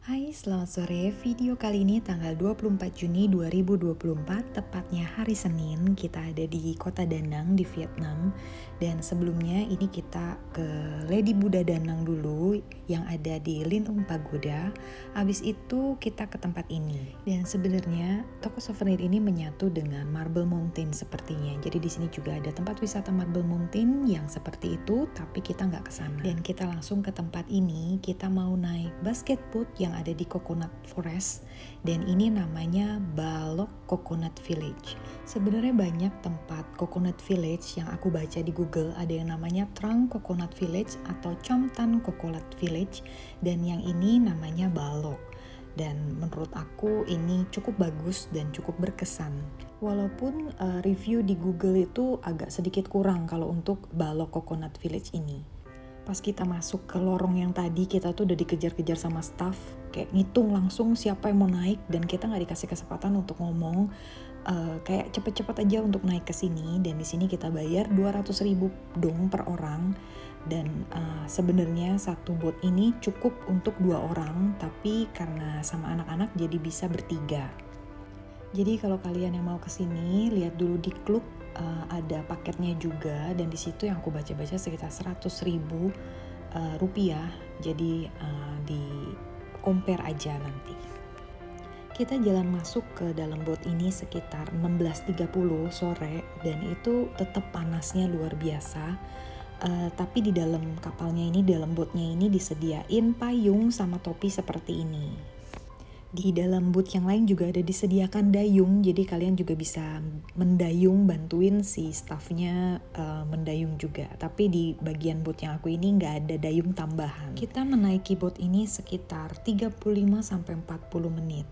Hai, selamat sore. Video kali ini tanggal 24 Juni 2024, tepatnya hari Senin. Kita ada di kota Da Nang di Vietnam. Dan sebelumnya ini kita ke Lady Buddha Da Nang dulu yang ada di Linh Ung Pagoda. Habis itu kita ke tempat ini. Dan sebenarnya toko souvenir ini menyatu dengan Marble Mountain sepertinya. Jadi di sini juga ada tempat wisata Marble Mountain yang seperti itu, tapi kita nggak ke sana. Dan kita langsung ke tempat ini. Kita mau naik basket boat yang ada di Coconut Forest, dan ini namanya Ba Loc Coconut Village. Sebenarnya banyak tempat Coconut Village yang aku baca di Google, ada yang namanya Trang Coconut Village atau Chom Tan Coconut Village, dan yang ini namanya Ba Loc. Dan menurut aku ini cukup bagus dan cukup berkesan. Walaupun review di Google itu agak sedikit kurang kalau untuk Ba Loc Coconut Village ini. Pas kita masuk ke lorong yang tadi, kita tuh udah dikejar-kejar sama staff, kayak ngitung langsung siapa yang mau naik, dan kita nggak dikasih kesempatan untuk ngomong, kayak cepet-cepet aja untuk naik ke sini. Dan di sini kita bayar 200.000 dong per orang, dan sebenarnya satu boat ini cukup untuk 2 orang, tapi karena sama anak-anak jadi bisa bertiga. Jadi kalau kalian yang mau kesini, lihat dulu di Klook, ada paketnya juga, dan di situ yang aku baca-baca sekitar 100.000 rupiah. Jadi di compare aja nanti. Kita jalan masuk ke dalam boat ini sekitar 16.30 sore, dan itu tetap panasnya luar biasa. Tapi di dalam kapalnya ini, dalam boatnya ini disediain payung sama topi seperti ini. Di dalam boot yang lain juga ada disediakan dayung, jadi kalian juga bisa mendayung, bantuin si staffnya mendayung juga. Tapi di bagian boot yang aku ini nggak ada dayung tambahan. Kita menaiki boot ini sekitar 35-40 menit.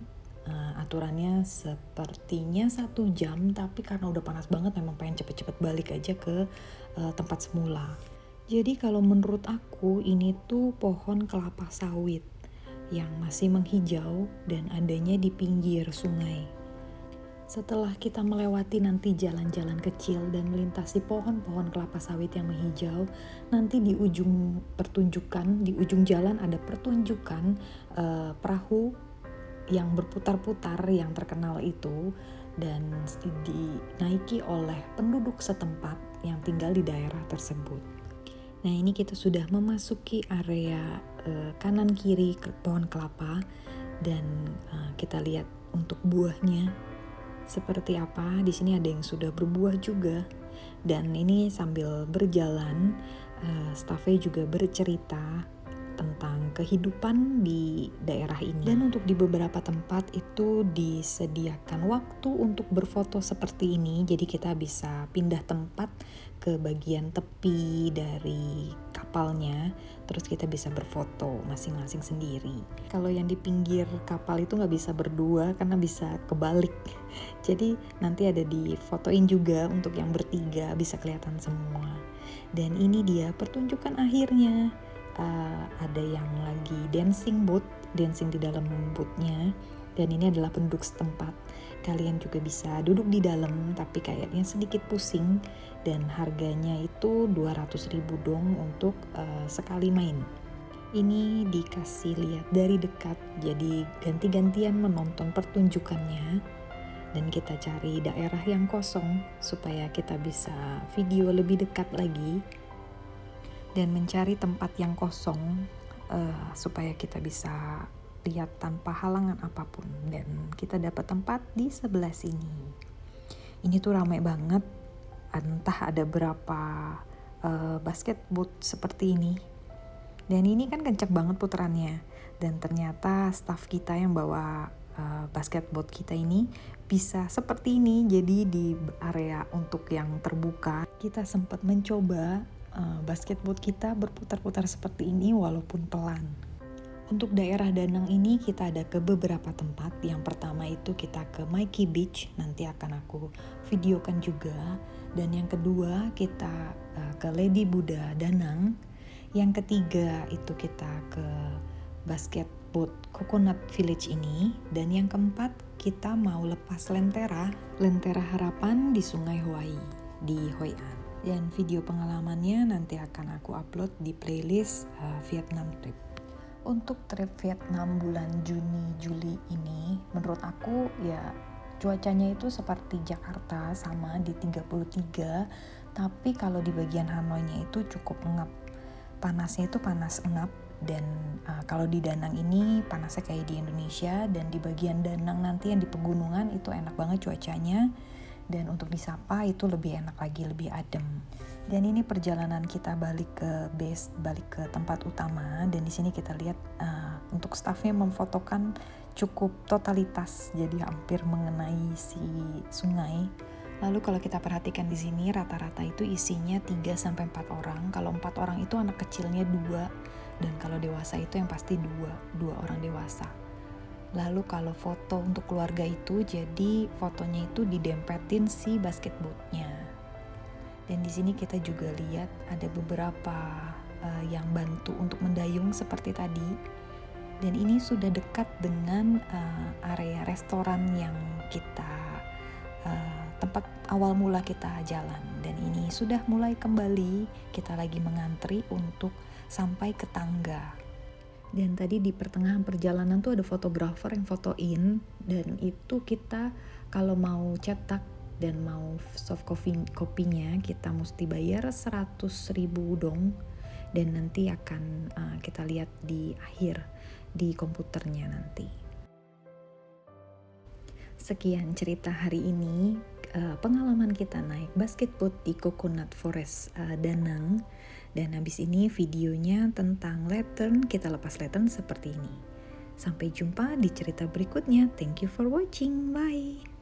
Aturannya sepertinya 1 jam, tapi karena udah panas banget memang pengen cepet-cepet balik aja ke tempat semula. Jadi kalau menurut aku ini tuh pohon kelapa sawit yang masih menghijau dan adanya di pinggir sungai. Setelah kita melewati nanti jalan-jalan kecil dan melintasi pohon-pohon kelapa sawit yang menghijau, nanti di ujung pertunjukan, di ujung jalan ada pertunjukan perahu yang berputar-putar yang terkenal itu, dan dinaiki oleh penduduk setempat yang tinggal di daerah tersebut. Nah, ini kita sudah memasuki area kanan kiri pohon kelapa, dan kita lihat untuk buahnya seperti apa. Di sini ada yang sudah berbuah juga, dan ini sambil berjalan staffnya juga bercerita tentang kehidupan di daerah ini. Dan untuk di beberapa tempat itu disediakan waktu untuk berfoto seperti ini, jadi kita bisa pindah tempat ke bagian tepi dari kapalnya, terus kita bisa berfoto masing-masing sendiri. Kalau yang di pinggir kapal itu nggak bisa berdua karena bisa kebalik, jadi nanti ada difotoin juga untuk yang bertiga, bisa kelihatan semua. Dan ini dia pertunjukan akhirnya. Ada yang lagi dancing di dalam bootnya, dan ini adalah penduduk setempat. Kalian juga bisa duduk di dalam, tapi kayaknya sedikit pusing, dan harganya itu 200.000 dong untuk sekali main. Ini dikasih lihat dari dekat, jadi ganti-gantian menonton pertunjukannya, dan kita cari daerah yang kosong supaya kita bisa video lebih dekat lagi, dan mencari tempat yang kosong supaya kita bisa lihat tanpa halangan apapun. Dan kita dapat tempat di sebelah sini. Ini tuh ramai banget, entah ada berapa basket boat seperti ini. Dan ini kan kenceng banget putarannya. Dan ternyata staff kita yang bawa basket boat kita ini bisa seperti ini. Jadi di area untuk yang terbuka, kita sempat mencoba basket boat kita berputar-putar seperti ini walaupun pelan. Untuk daerah Da Nang ini kita ada ke beberapa tempat. Yang pertama itu kita ke My Key Beach, nanti akan aku videokan juga. Dan yang kedua kita ke Lady Buddha Da Nang. Yang ketiga itu kita ke basket boat Coconut Village ini. Dan yang keempat kita mau lepas Lentera Harapan di Sungai Hawaii di Hoi An. Dan video pengalamannya nanti akan aku upload di playlist Vietnam Trip. Untuk trip Vietnam bulan Juni Juli ini menurut aku ya cuacanya itu seperti Jakarta, sama di 33, tapi kalau di bagian Hanoi-nya itu cukup ngap. Panasnya itu panas ngap, dan kalau di Danang ini panasnya kayak di Indonesia, dan di bagian Danang nanti yang di pegunungan itu enak banget cuacanya, dan untuk disapa itu lebih enak lagi, lebih adem. Dan ini perjalanan kita balik ke base, balik ke tempat utama, dan di sini kita lihat untuk staffnya memfotokan cukup totalitas, jadi hampir mengenai si sungai. Lalu kalau kita perhatikan di sini rata-rata itu isinya 3-4 orang. Kalau 4 orang itu anak kecilnya 2, dan kalau dewasa itu yang pasti 2 orang dewasa. Lalu kalau foto untuk keluarga itu, jadi fotonya itu didempetin si basketboardnya. Dan di sini kita juga lihat ada beberapa yang bantu untuk mendayung seperti tadi. Dan ini sudah dekat dengan area restoran yang kita tempat awal mula kita jalan. Dan ini sudah mulai kembali, kita lagi mengantri untuk sampai ke tangga. Dan tadi di pertengahan perjalanan tuh ada fotografer yang fotoin, dan itu kita kalau mau cetak dan mau soft kopinya kita mesti bayar 100.000 dong, dan nanti akan kita lihat di akhir di komputernya nanti. Sekian cerita hari ini, pengalaman kita naik basketboard di Coconut Forest Danang. Dan habis ini videonya tentang lantern, kita lepas lantern seperti ini. Sampai jumpa di cerita berikutnya. Thank you for watching. Bye.